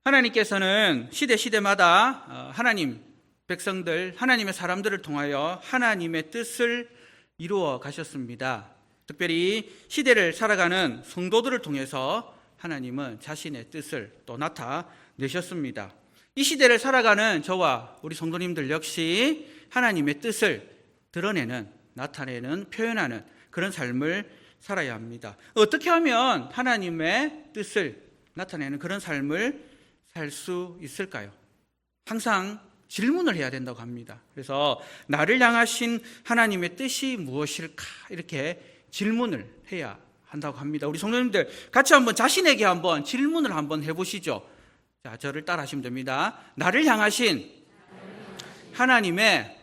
하나님께서는 시대마다 하나님 백성들, 하나님의 사람들을 통하여 하나님의 뜻을 이루어 가셨습니다. 특별히 시대를 살아가는 성도들을 통해서 하나님은 자신의 뜻을 또 나타내셨습니다. 이 시대를 살아가는 저와 우리 성도님들 역시 하나님의 뜻을 드러내는, 나타내는, 표현하는 그런 삶을 살아야 합니다. 어떻게 하면 하나님의 뜻을 나타내는 그런 삶을 살 수 있을까요? 항상 질문을 해야 된다고 합니다. 그래서 나를 향하신 하나님의 뜻이 무엇일까? 이렇게 질문을 해야 한다고 합니다. 우리 성도님들 같이 한번 자신에게 한번 질문을 한번 해보시죠. 자, 저를 따라 하시면 됩니다. 나를 향하신 하나님의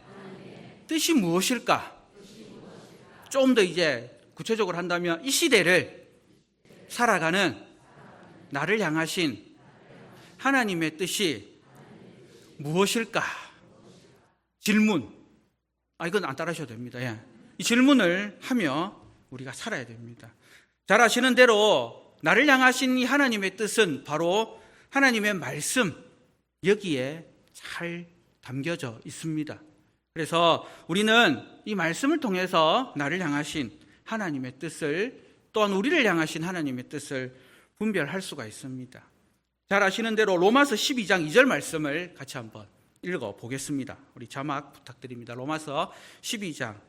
뜻이 무엇일까? 좀 더 이제 구체적으로 한다면 이 시대를 살아가는 나를 향하신 하나님의 뜻이 무엇일까? 질문. 이건 안 따라하셔도 됩니다. 예. 이 질문을 하며 우리가 살아야 됩니다. 잘 아시는 대로 나를 향하신 이 하나님의 뜻은 바로 하나님의 말씀, 여기에 잘 담겨져 있습니다. 그래서 우리는 이 말씀을 통해서 나를 향하신 하나님의 뜻을, 또한 우리를 향하신 하나님의 뜻을 분별할 수가 있습니다. 잘 아시는 대로 로마서 12장 2절 말씀을 같이 한번 읽어보겠습니다. 우리 자막 부탁드립니다. 로마서 12장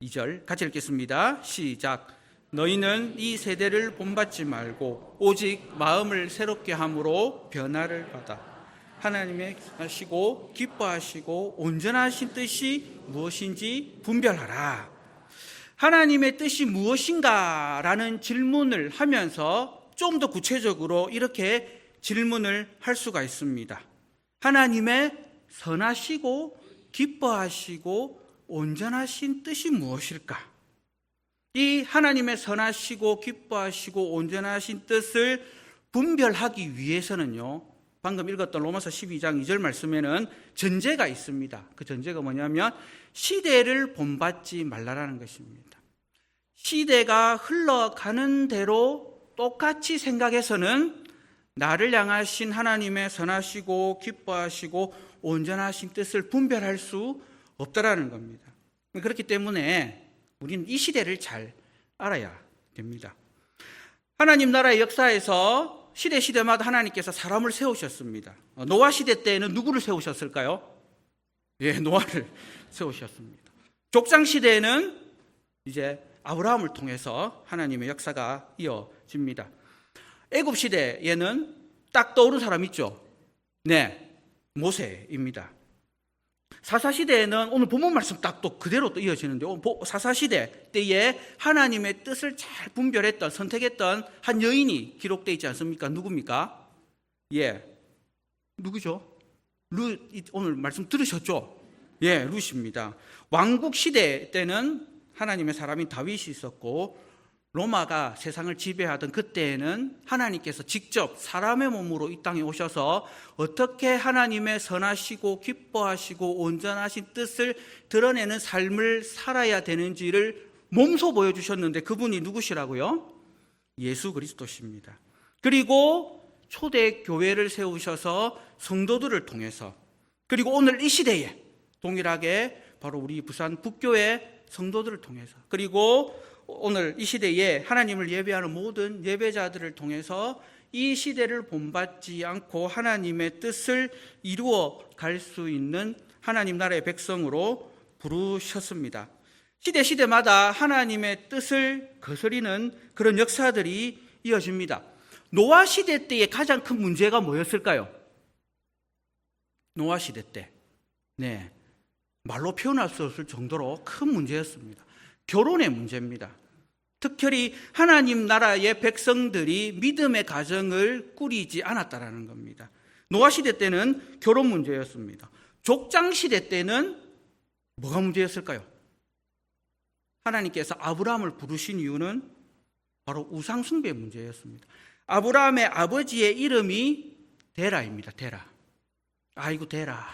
2절 같이 읽겠습니다. 시작. 너희는 이 세대를 본받지 말고 오직 마음을 새롭게 함으로 변화를 받아 하나님의 하시고 기뻐하시고 온전하신 뜻이 무엇인지 분별하라. 하나님의 뜻이 무엇인가라는 질문을 하면서 좀 더 구체적으로 이렇게 질문을 할 수가 있습니다. 하나님의 선하시고 기뻐하시고 온전하신 뜻이 무엇일까? 이 하나님의 선하시고 기뻐하시고 온전하신 뜻을 분별하기 위해서는요, 방금 읽었던 로마서 12장 2절 말씀에는 전제가 있습니다. 그 전제가 뭐냐면 시대를 본받지 말라라는 것입니다. 시대가 흘러가는 대로 똑같이 생각해서는 나를 향하신 하나님의 선하시고 기뻐하시고 온전하신 뜻을 분별할 수 없다라는 겁니다. 그렇기 때문에 우리는 이 시대를 잘 알아야 됩니다. 하나님 나라의 역사에서 시대마다 하나님께서 사람을 세우셨습니다. 노아 시대 때에는 누구를 세우셨을까요? 노아를 세우셨습니다. 족장 시대에는 이제 아브라함을 통해서 하나님의 역사가 이어집니다. 애굽 시대에는 딱 떠오른 사람 있죠? 모세입니다. 사사시대에는 오늘 본문 말씀 딱 또 그대로 또 이어지는데요. 사사시대 때에 하나님의 뜻을 잘 분별했던, 선택했던 한 여인이 기록되어 있지 않습니까? 누굽니까? 누구죠? 오늘 말씀 들으셨죠? 룻입니다. 왕국 시대 때는 하나님의 사람인 다윗이 있었고, 로마가 세상을 지배하던 그때에는 하나님께서 직접 사람의 몸으로 이 땅에 오셔서 어떻게 하나님의 선하시고 기뻐하시고 온전하신 뜻을 드러내는 삶을 살아야 되는지를 몸소 보여주셨는데 그분이 누구시라고요? 예수 그리스도십니다. 그리고 초대 교회를 세우셔서 성도들을 통해서, 그리고 오늘 이 시대에 동일하게 바로 우리 부산 북교회 성도들을 통해서, 그리고 오늘 이 시대에 하나님을 예배하는 모든 예배자들을 통해서 이 시대를 본받지 않고 하나님의 뜻을 이루어 갈 수 있는 하나님 나라의 백성으로 부르셨습니다. 시대마다 하나님의 뜻을 거스리는 그런 역사들이 이어집니다. 노아 시대 때의 가장 큰 문제가 뭐였을까요? 노아 시대 때, 말로 표현할 수 없을 정도로 큰 문제였습니다. 결혼의 문제입니다. 특별히 하나님 나라의 백성들이 믿음의 가정을 꾸리지 않았다라는 겁니다. 노아 시대 때는 결혼 문제였습니다. 족장 시대 때는 뭐가 문제였을까요? 하나님께서 아브라함을 부르신 이유는 바로 우상 숭배 문제였습니다. 아브라함의 아버지의 이름이 데라입니다. 데라. 아이고 데라.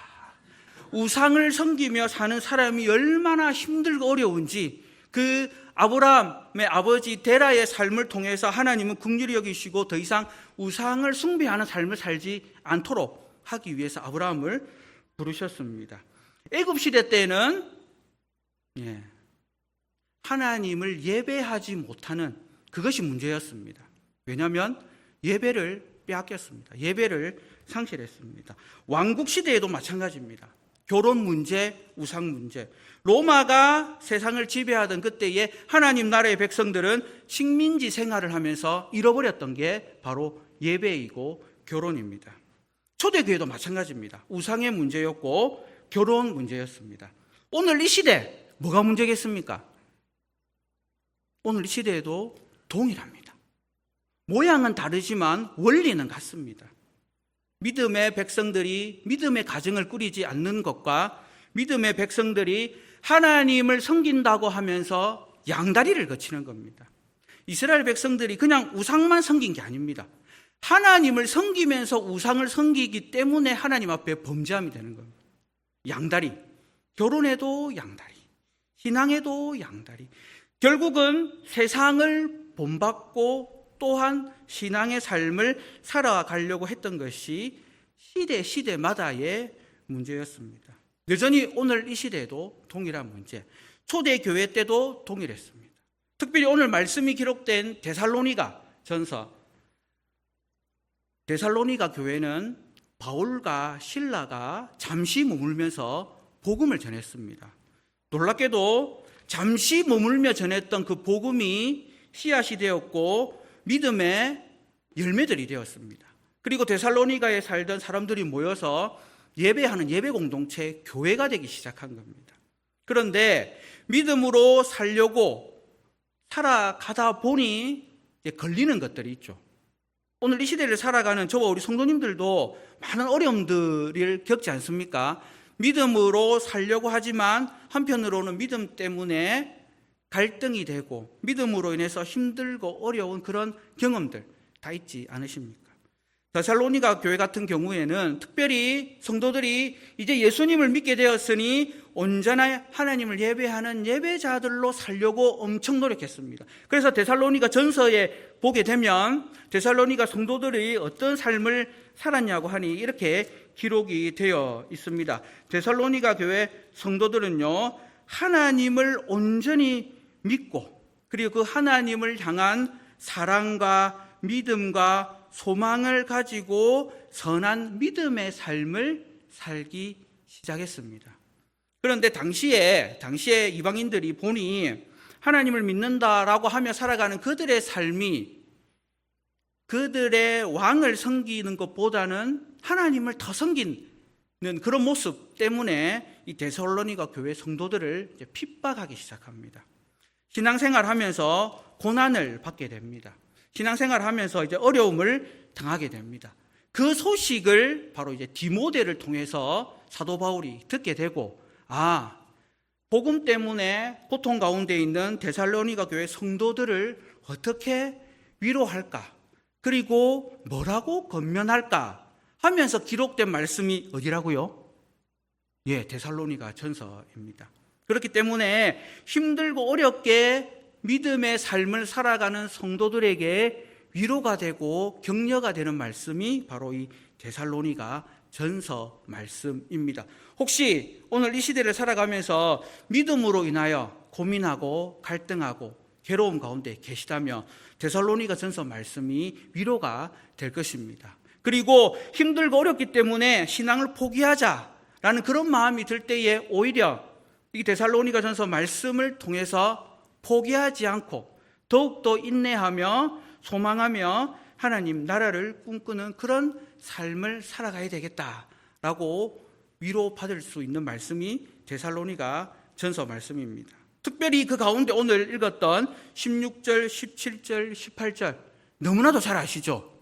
우상을 섬기며 사는 사람이 얼마나 힘들고 어려운지 그 아브라함의 아버지 데라의 삶을 통해서 하나님은 긍휼히 여기시고 더 이상 우상을 숭배하는 삶을 살지 않도록 하기 위해서 아브라함을 부르셨습니다. 애굽 시대 때는 하나님을 예배하지 못하는 그것이 문제였습니다. 왜냐하면 예배를 빼앗겼습니다. 예배를 상실했습니다. 왕국 시대에도 마찬가지입니다. 결혼 문제, 우상 문제. 로마가 세상을 지배하던 그때에 하나님 나라의 백성들은 식민지 생활을 하면서 잃어버렸던 게 바로 예배이고 결혼입니다. 초대교회도 마찬가지입니다. 우상의 문제였고 결혼 문제였습니다. 오늘 이 시대 뭐가 문제겠습니까? 오늘 이 시대에도 동일합니다. 모양은 다르지만 원리는 같습니다. 믿음의 백성들이 믿음의 가정을 꾸리지 않는 것과 믿음의 백성들이 하나님을 섬긴다고 하면서 양다리를 거치는 겁니다. 이스라엘 백성들이 그냥 우상만 섬긴 게 아닙니다. 하나님을 섬기면서 우상을 섬기기 때문에 하나님 앞에 범죄함이 되는 겁니다. 양다리. 결혼에도 양다리. 신앙에도 양다리. 결국은 세상을 본받고 또한 신앙의 삶을 살아가려고 했던 것이 시대마다의 문제였습니다. 여전히 오늘 이 시대에도 동일한 문제, 초대교회 때도 동일했습니다. 특별히 오늘 말씀이 기록된 데살로니가 전서, 데살로니가 교회는 바울과 실라가 잠시 머물면서 복음을 전했습니다. 놀랍게도 잠시 머물며 전했던 그 복음이 씨앗이 되었고 믿음의 열매들이 되었습니다. 그리고 데살로니가에 살던 사람들이 모여서 예배하는 예배 공동체, 교회가 되기 시작한 겁니다. 그런데 믿음으로 살려고 살아가다 보니 걸리는 것들이 있죠. 오늘 이 시대를 살아가는 저와 우리 성도님들도 많은 어려움들을 겪지 않습니까? 믿음으로 살려고 하지만 한편으로는 믿음 때문에 갈등이 되고 믿음으로 인해서 힘들고 어려운 그런 경험들 다 있지 않으십니까? 데살로니가 교회 같은 경우에는 특별히 성도들이 이제 예수님을 믿게 되었으니 온전히 하나님을 예배하는 예배자들로 살려고 엄청 노력했습니다. 그래서 데살로니가 전서에 보게 되면 데살로니가 성도들이 어떤 삶을 살았냐고 하니 이렇게 기록이 되어 있습니다. 데살로니가 교회 성도들은요, 하나님을 온전히 믿고 그리고 그 하나님을 향한 사랑과 믿음과 소망을 가지고 선한 믿음의 삶을 살기 시작했습니다. 그런데 당시에 이방인들이 보니 하나님을 믿는다라고 하며 살아가는 그들의 삶이 그들의 왕을 섬기는 것보다는 하나님을 더 섬기는 그런 모습 때문에 이 데살로니가 교회 성도들을 이제 핍박하기 시작합니다. 신앙생활 하면서 고난을 받게 됩니다. 신앙생활 하면서 이제 어려움을 당하게 됩니다. 그 소식을 바로 이제 디모데를 통해서 사도 바울이 듣게 되고, 복음 때문에 고통 가운데 있는 데살로니가 교회 성도들을 어떻게 위로할까? 그리고 뭐라고 권면할까? 하면서 기록된 말씀이 어디라고요? 데살로니가 전서입니다. 그렇기 때문에 힘들고 어렵게 믿음의 삶을 살아가는 성도들에게 위로가 되고 격려가 되는 말씀이 바로 이 데살로니가 전서 말씀입니다. 혹시 오늘 이 시대를 살아가면서 믿음으로 인하여 고민하고 갈등하고 괴로움 가운데 계시다면 데살로니가 전서 말씀이 위로가 될 것입니다. 그리고 힘들고 어렵기 때문에 신앙을 포기하자라는 그런 마음이 들 때에 오히려 이 데살로니가 전서 말씀을 통해서 포기하지 않고 더욱더 인내하며 소망하며 하나님 나라를 꿈꾸는 그런 삶을 살아가야 되겠다라고 위로받을 수 있는 말씀이 데살로니가 전서 말씀입니다. 특별히 그 가운데 오늘 읽었던 16절, 17절, 18절 너무나도 잘 아시죠?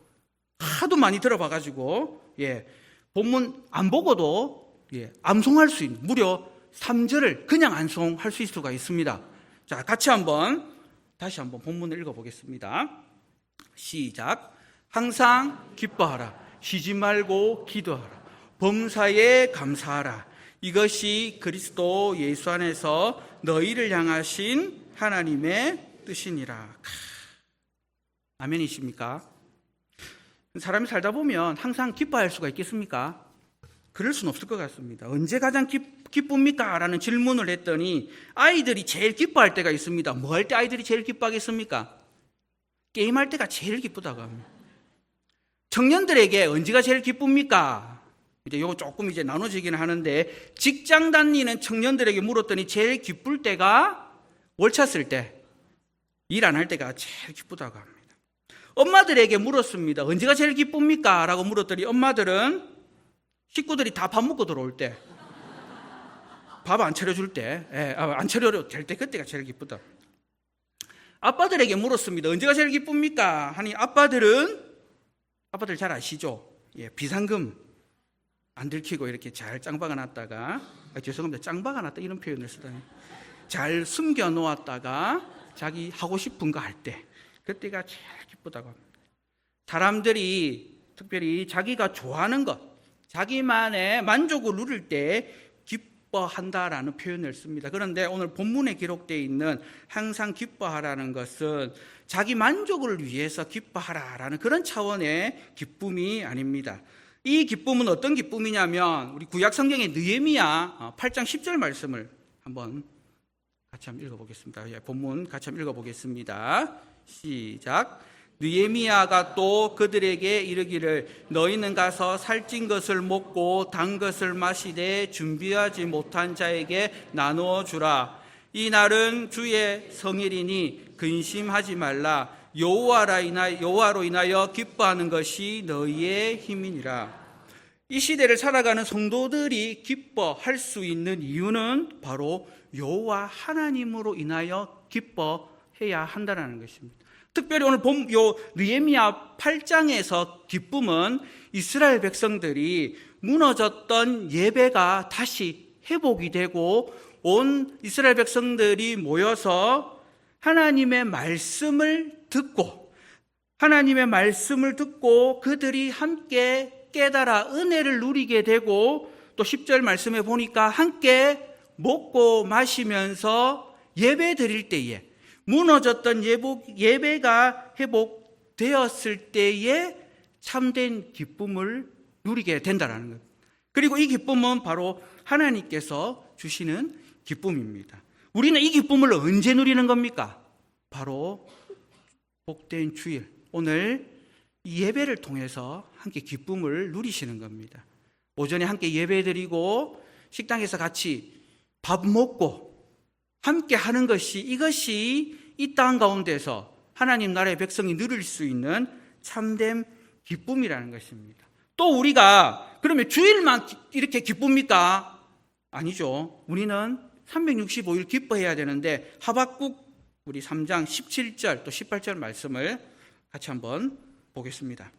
하도 많이 들어봐가지고 본문 안 보고도 암송할 수 있는 무려 3절을 그냥 암송할 수 있을 수가 있습니다. 자, 같이 다시 한번 본문을 읽어보겠습니다. 시작. 항상 기뻐하라. 쉬지 말고 기도하라. 범사에 감사하라. 이것이 그리스도 예수 안에서 너희를 향하신 하나님의 뜻이니라. 아멘이십니까? 사람이 살다 보면 항상 기뻐할 수가 있겠습니까? 그럴 수는 없을 것 같습니다. 언제 가장 기쁩니까? 라는 질문을 했더니 아이들이 제일 기뻐할 때가 있습니다. 뭐 할 때 아이들이 제일 기뻐하겠습니까? 게임할 때가 제일 기쁘다고 합니다. 청년들에게 언제가 제일 기쁩니까? 이제 요거 조금 이제 나눠지기는 하는데, 직장 다니는 청년들에게 물었더니 제일 기쁠 때가 월차 쓸 때, 일 안 할 때가 제일 기쁘다고 합니다. 엄마들에게 물었습니다. 언제가 제일 기쁩니까? 라고 물었더니 엄마들은 식구들이 다 밥 먹고 들어올 때, 밥 안 차려줄 때, 안 차려도 될 때, 그때가 제일 기쁘다. 아빠들에게 물었습니다. 언제가 제일 기쁩니까? 하니 아빠들 잘 아시죠? 비상금 안 들키고 이렇게 잘 짱박아 놨다가, 죄송합니다. 짱박아 놨다 이런 표현을 쓰다니. 잘 숨겨 놓았다가 자기 하고 싶은 거 할 때, 그때가 제일 기쁘다고 합니다. 사람들이 특별히 자기가 좋아하는 것, 자기만의 만족을 누릴 때 기뻐한다라는 표현을 씁니다. 그런데 오늘 본문에 기록되어 있는 항상 기뻐하라는 것은 자기 만족을 위해서 기뻐하라라는 그런 차원의 기쁨이 아닙니다. 이 기쁨은 어떤 기쁨이냐면 우리 구약 성경의 느헤미야 8장 10절 말씀을 한번 같이 한번 읽어보겠습니다. 본문 같이 한번 읽어보겠습니다. 시작. 느헤미야가 또 그들에게 이르기를 너희는 가서 살찐 것을 먹고 단 것을 마시되 준비하지 못한 자에게 나누어 주라. 이 날은 주의 성일이니 근심하지 말라. 여호와로 인하여 기뻐하는 것이 너희의 힘이니라. 이 시대를 살아가는 성도들이 기뻐할 수 있는 이유는 바로 여호와 하나님으로 인하여 기뻐해야 한다는 것입니다. 특별히 오늘 느헤미야 8장에서 기쁨은 이스라엘 백성들이 무너졌던 예배가 다시 회복이 되고 온 이스라엘 백성들이 모여서 하나님의 말씀을 듣고 그들이 함께 깨달아 은혜를 누리게 되고 또 10절 말씀에 보니까 함께 먹고 마시면서 예배 드릴 때에 무너졌던 예배가 회복되었을 때에 참된 기쁨을 누리게 된다는 것. 그리고 이 기쁨은 바로 하나님께서 주시는 기쁨입니다. 우리는 이 기쁨을 언제 누리는 겁니까? 바로 복된 주일, 오늘 이 예배를 통해서 함께 기쁨을 누리시는 겁니다. 오전에 함께 예배드리고 식당에서 같이 밥 먹고 함께 하는 것이, 이것이 이 땅 가운데서 하나님 나라의 백성이 누릴 수 있는 참된 기쁨이라는 것입니다. 또 우리가 그러면 주일만 이렇게 기쁩니까? 아니죠. 우리는 365일 기뻐해야 되는데 하박국 우리 3장 17절 또 18절 말씀을 같이 한번 보겠습니다.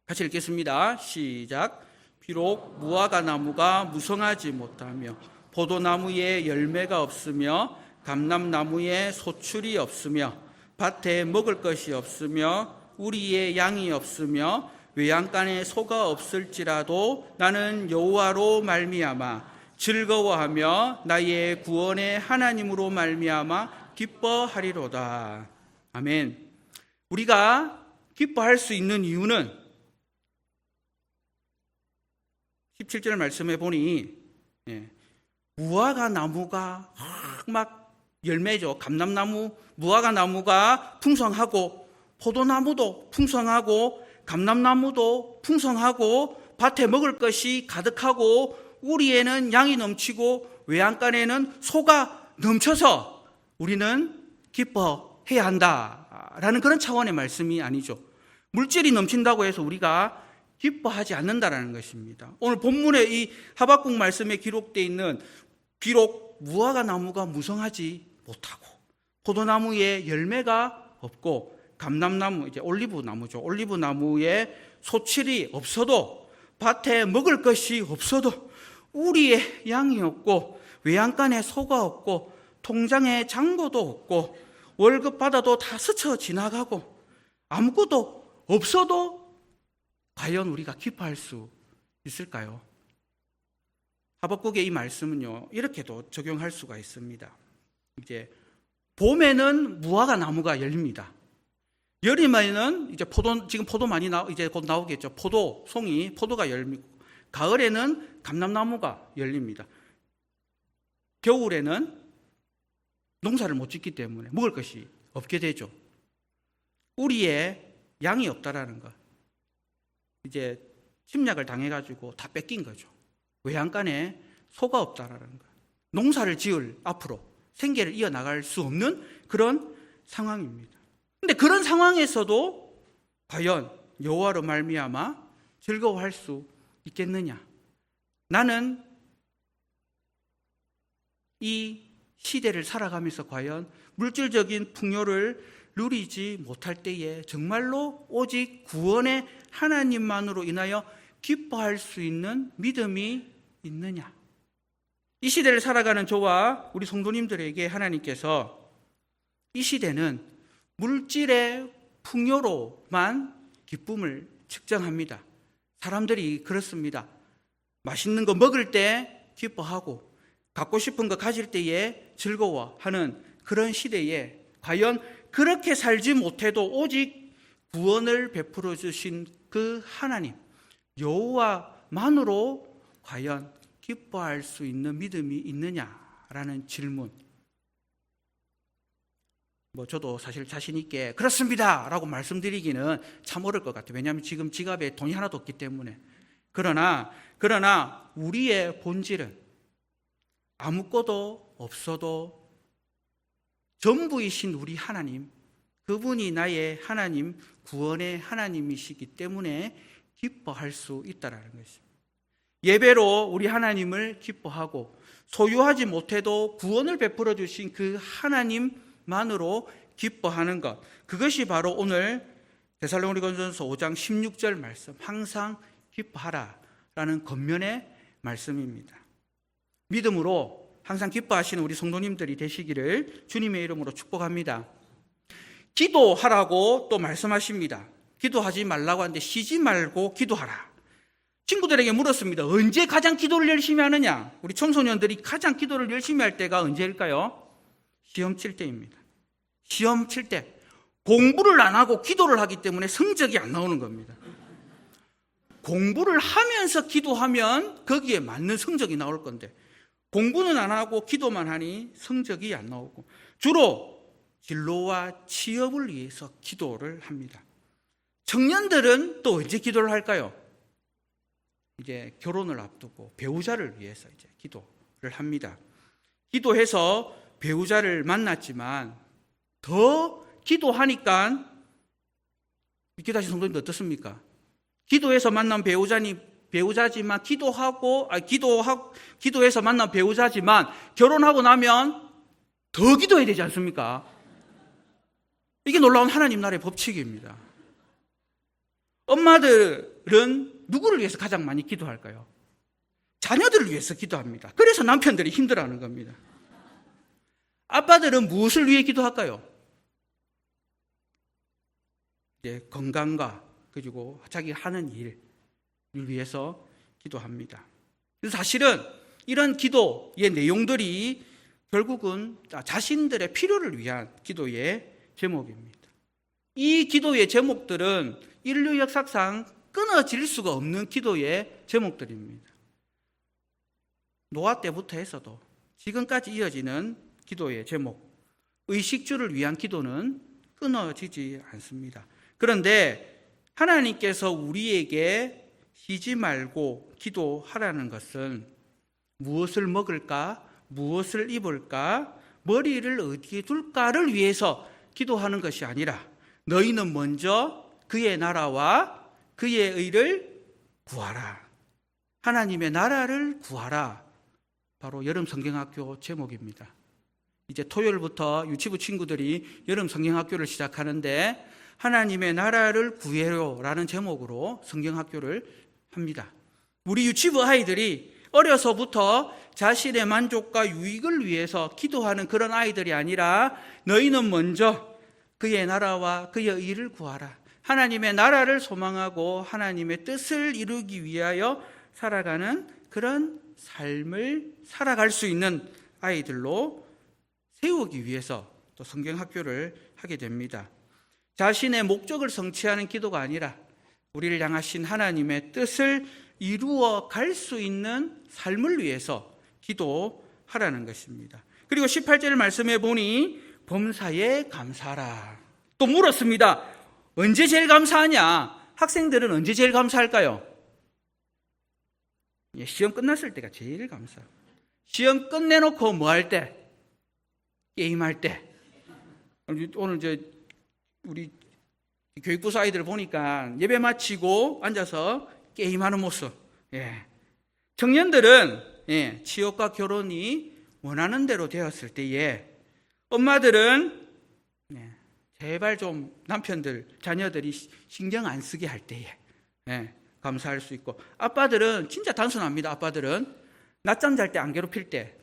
같이 읽겠습니다. 시작. 비록 무화과 나무가 무성하지 못하며 포도나무에 열매가 없으며 감람나무에 소출이 없으며 밭에 먹을 것이 없으며 우리의 양이 없으며 외양간에 소가 없을지라도 나는 여호와로 말미암아 즐거워하며 나의 구원의 하나님으로 말미암아 기뻐하리로다. 아멘. 우리가 기뻐할 수 있는 이유는 17절 말씀에 보니 무화과 나무가 막 열매죠. 감람나무, 무화과 나무가 풍성하고 포도나무도 풍성하고 감람나무도 풍성하고 밭에 먹을 것이 가득하고 우리에는 양이 넘치고 외양간에는 소가 넘쳐서 우리는 기뻐해야 한다라는 그런 차원의 말씀이 아니죠. 물질이 넘친다고 해서 우리가 기뻐하지 않는다라는 것입니다. 오늘 본문에 이 하박국 말씀에 기록되어 있는 비록 무화과 나무가 무성하지 못하고 포도나무에 열매가 없고 감람나무, 이제 올리브 나무죠. 올리브 나무에 소출이 없어도 밭에 먹을 것이 없어도 우리의 양이 없고 외양간에 소가 없고 통장에 잔고도 없고 월급 받아도 다 스쳐 지나가고 아무것도 없어도 과연 우리가 기뻐할 수 있을까요? 하박국의 이 말씀은요, 이렇게도 적용할 수가 있습니다. 이제 봄에는 무화과 나무가 열립니다. 여름에는 이제 지금 포도 많이 이제 곧 나오겠죠. 포도가 열리고, 가을에는 감람나무가 열립니다. 겨울에는 농사를 못 짓기 때문에 먹을 것이 없게 되죠. 우리의 양이 없다라는 것. 이제 침략을 당해가지고 다 뺏긴 거죠. 외양간에 소가 없다라는 것. 농사를 지을 앞으로 생계를 이어나갈 수 없는 그런 상황입니다. 근데 그런 상황에서도 과연 여호와로 말미암아 즐거워할 수 있겠느냐? 나는 이 시대를 살아가면서 과연 물질적인 풍요를 누리지 못할 때에 정말로 오직 구원의 하나님만으로 인하여 기뻐할 수 있는 믿음이 있느냐? 이 시대를 살아가는 저와 우리 성도님들에게 하나님께서 이 시대는 물질의 풍요로만 기쁨을 측정합니다. 사람들이 그렇습니다. 맛있는 거 먹을 때 기뻐하고 갖고 싶은 거 가질 때에 즐거워하는 그런 시대에 과연 그렇게 살지 못해도 오직 구원을 베풀어 주신 그 하나님 여호와만으로 과연 기뻐할 수 있는 믿음이 있느냐라는 질문. 저도 사실 자신 있게 그렇습니다 라고 말씀드리기는 참 어려울 것 같아요. 왜냐하면 지금 지갑에 돈이 하나도 없기 때문에. 그러나 우리의 본질은 아무것도 없어도 전부이신 우리 하나님, 그분이 나의 하나님, 구원의 하나님이시기 때문에 기뻐할 수 있다는 것입니다. 예배로 우리 하나님을 기뻐하고 소유하지 못해도 구원을 베풀어 주신 그 하나님만으로 기뻐하는 것, 그것이 바로 오늘 데살로니가전서 5장 16절 말씀, 항상 기뻐하라 라는 겉면의 말씀입니다. 믿음으로 항상 기뻐하시는 우리 성도님들이 되시기를 주님의 이름으로 축복합니다. 기도하라고 또 말씀하십니다. 기도하지 말라고 하는데 쉬지 말고 기도하라. 친구들에게 물었습니다. 언제 가장 기도를 열심히 하느냐? 우리 청소년들이 가장 기도를 열심히 할 때가 언제일까요? 시험 칠 때입니다. 시험 칠 때. 공부를 안 하고 기도를 하기 때문에 성적이 안 나오는 겁니다. 공부를 하면서 기도하면 거기에 맞는 성적이 나올 건데 공부는 안 하고 기도만 하니 성적이 안 나오고 주로 진로와 취업을 위해서 기도를 합니다. 청년들은 또 언제 기도를 할까요? 이제 결혼을 앞두고 배우자를 위해서 이제 기도를 합니다. 기도해서 배우자를 만났지만 더 기도하니까 기도하신 성도님들 어떻습니까? 기도해서 만난 배우자지만 기도해서 만난 배우자지만 결혼하고 나면 더 기도해야 되지 않습니까? 이게 놀라운 하나님 나라의 법칙입니다. 엄마들은 누구를 위해서 가장 많이 기도할까요? 자녀들을 위해서 기도합니다. 그래서 남편들이 힘들어하는 겁니다. 아빠들은 무엇을 위해 기도할까요? 이제 건강과 그리고 자기 하는 일을 위해서 기도합니다. 그래서 사실은 이런 기도의 내용들이 결국은 자신들의 필요를 위한 기도의 제목입니다. 이 기도의 제목들은 인류 역사상 끊어질 수가 없는 기도의 제목들입니다. 노아 때부터 해서도 지금까지 이어지는 기도의 제목, 의식주를 위한 기도는 끊어지지 않습니다. 그런데 하나님께서 우리에게 쉬지 말고 기도하라는 것은 무엇을 먹을까, 무엇을 입을까, 머리를 어디에 둘까를 위해서 기도하는 것이 아니라 너희는 먼저 그의 나라와 그의 의를 구하라. 하나님의 나라를 구하라. 바로 여름 성경학교 제목입니다. 이제 토요일부터 유치부 친구들이 여름 성경학교를 시작하는데 하나님의 나라를 구해요라는 제목으로 성경학교를 합니다. 우리 유치부 아이들이 어려서부터 자신의 만족과 유익을 위해서 기도하는 그런 아이들이 아니라 너희는 먼저 그의 나라와 그의 의를 구하라. 하나님의 나라를 소망하고 하나님의 뜻을 이루기 위하여 살아가는 그런 삶을 살아갈 수 있는 아이들로 세우기 위해서 또 성경학교를 하게 됩니다. 자신의 목적을 성취하는 기도가 아니라 우리를 향하신 하나님의 뜻을 이루어 갈 수 있는 삶을 위해서 기도하라는 것입니다. 그리고 18절 말씀해 보니 범사에 감사하라. 또 물었습니다. 언제 제일 감사하냐? 학생들은 언제 제일 감사할까요? 시험 끝났을 때가 제일 감사. 시험 끝내놓고 뭐 할 때? 게임할 때. 오늘 우리 교육부서 아이들 보니까 예배 마치고 앉아서 게임하는 모습. 청년들은 취업과 결혼이 원하는 대로 되었을 때에, 엄마들은 제발 좀 남편들, 자녀들이 신경 안 쓰게 할 때에 감사할 수 있고, 아빠들은 진짜 단순합니다. 아빠들은 낮잠 잘 때 안 괴롭힐 때,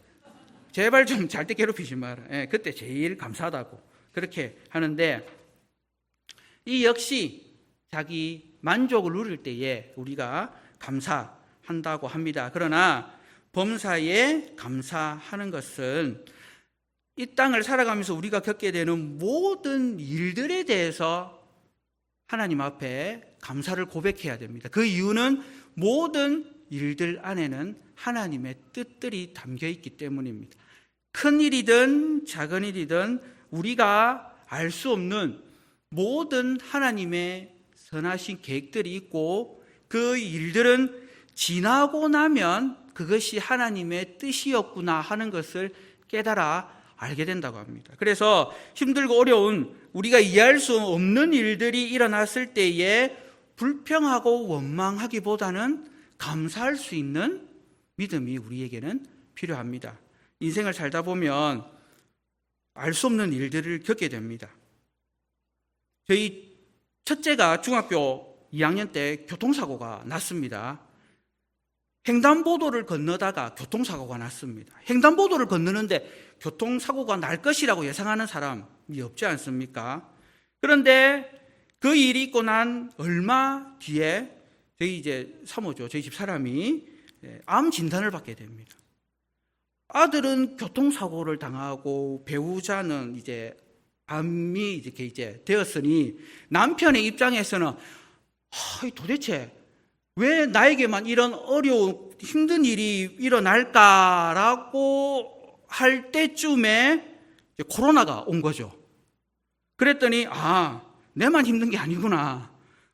제발 좀 잘 때 괴롭히지 마라. 그때 제일 감사하다고 그렇게 하는데, 이 역시 자기 만족을 누릴 때에 우리가 감사한다고 합니다. 그러나 범사에 감사하는 것은 이 땅을 살아가면서 우리가 겪게 되는 모든 일들에 대해서 하나님 앞에 감사를 고백해야 됩니다. 그 이유는 모든 일들 안에는 하나님의 뜻들이 담겨 있기 때문입니다. 큰 일이든 작은 일이든 우리가 알 수 없는 모든 하나님의 선하신 계획들이 있고, 그 일들은 지나고 나면 그것이 하나님의 뜻이었구나 하는 것을 깨달아 알게 된다고 합니다. 그래서 힘들고 어려운, 우리가 이해할 수 없는 일들이 일어났을 때에 불평하고 원망하기보다는 감사할 수 있는 믿음이 우리에게는 필요합니다. 인생을 살다 보면 알 수 없는 일들을 겪게 됩니다. 저희 첫째가 중학교 2학년 때 교통사고가 났습니다. 횡단보도를 건너다가 교통사고가 났습니다. 횡단보도를 건너는데 교통사고가 날 것이라고 예상하는 사람이 없지 않습니까? 그런데 그 일이 있고 난 얼마 뒤에 저희 사모죠, 저희 집 사람이 암 진단을 받게 됩니다. 아들은 교통사고를 당하고 배우자는 암이 이렇게 되었으니 남편의 입장에서는 도대체 왜 나에게만 이런 어려운 힘든 일이 일어날까라고 할 때쯤에 코로나가 온 거죠. 그랬더니 내만 힘든 게 아니구나,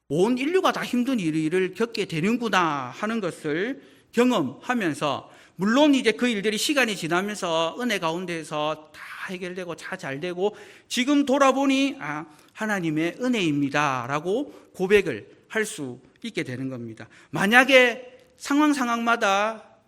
온 인류가 다 힘든 일을 겪게 되는구나 하는 것을 경험하면서, 물론 그 일들이 시간이 지나면서 은혜 가운데서 다 해결되고 잘 되고, 지금 돌아보니 하나님의 은혜입니다라고 고백을 할 수 있게 되는 겁니다. 만약에 상황마다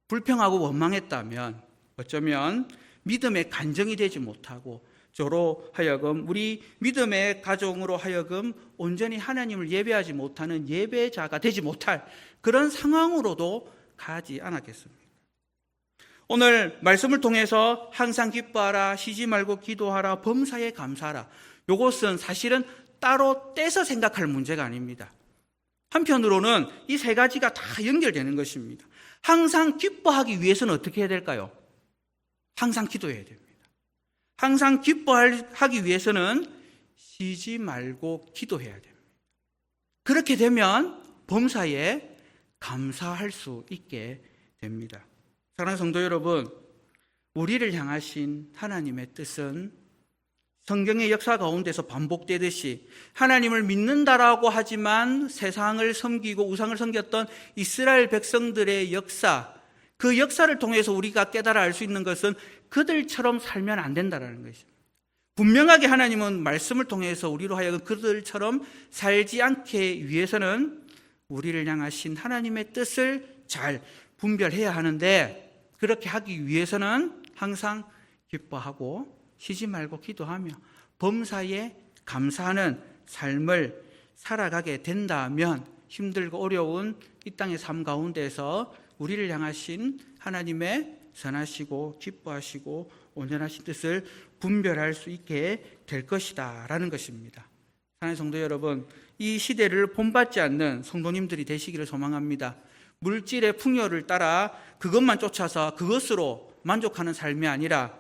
불평하고 원망했다면 어쩌면 믿음의 간정이 되지 못하고 저로 하여금, 우리 믿음의 가정으로 하여금 온전히 하나님을 예배하지 못하는 예배자가 되지 못할 그런 상황으로도 가지 않았겠습니까? 오늘 말씀을 통해서 항상 기뻐하라, 쉬지 말고 기도하라, 범사에 감사하라, 이것은 사실은 따로 떼서 생각할 문제가 아닙니다. 한편으로는 이 세 가지가 다 연결되는 것입니다. 항상 기뻐하기 위해서는 어떻게 해야 될까요? 항상 기도해야 됩니다. 항상 기뻐하기 위해서는 쉬지 말고 기도해야 됩니다. 그렇게 되면 범사에 감사할 수 있게 됩니다. 사랑하는 성도 여러분, 우리를 향하신 하나님의 뜻은 성경의 역사 가운데서 반복되듯이 하나님을 믿는다라고 하지만 세상을 섬기고 우상을 섬겼던 이스라엘 백성들의 역사, 그 역사를 통해서 우리가 깨달아 알 수 있는 것은 그들처럼 살면 안 된다는 것입니다. 분명하게 하나님은 말씀을 통해서 우리로 하여금 그들처럼 살지 않게 위해서는 우리를 향하신 하나님의 뜻을 잘 분별해야 하는데, 그렇게 하기 위해서는 항상 기뻐하고 쉬지 말고 기도하며 범사에 감사하는 삶을 살아가게 된다면 힘들고 어려운 이 땅의 삶 가운데서 우리를 향하신 하나님의 선하시고 기뻐하시고 온전하신 뜻을 분별할 수 있게 될 것이다 라는 것입니다. 사랑하는 성도 여러분, 이 시대를 본받지 않는 성도님들이 되시기를 소망합니다. 물질의 풍요를 따라 그것만 쫓아서 그것으로 만족하는 삶이 아니라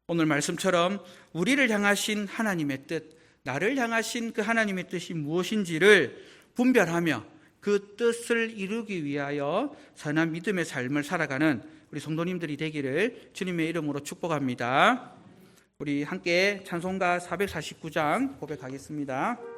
오늘 말씀처럼 우리를 향하신 하나님의 뜻, 나를 향하신 그 하나님의 뜻이 무엇인지를 분별하며 그 뜻을 이루기 위하여 선한 믿음의 삶을 살아가는 우리 성도님들이 되기를 주님의 이름으로 축복합니다. 우리 함께 찬송가 449장 고백하겠습니다.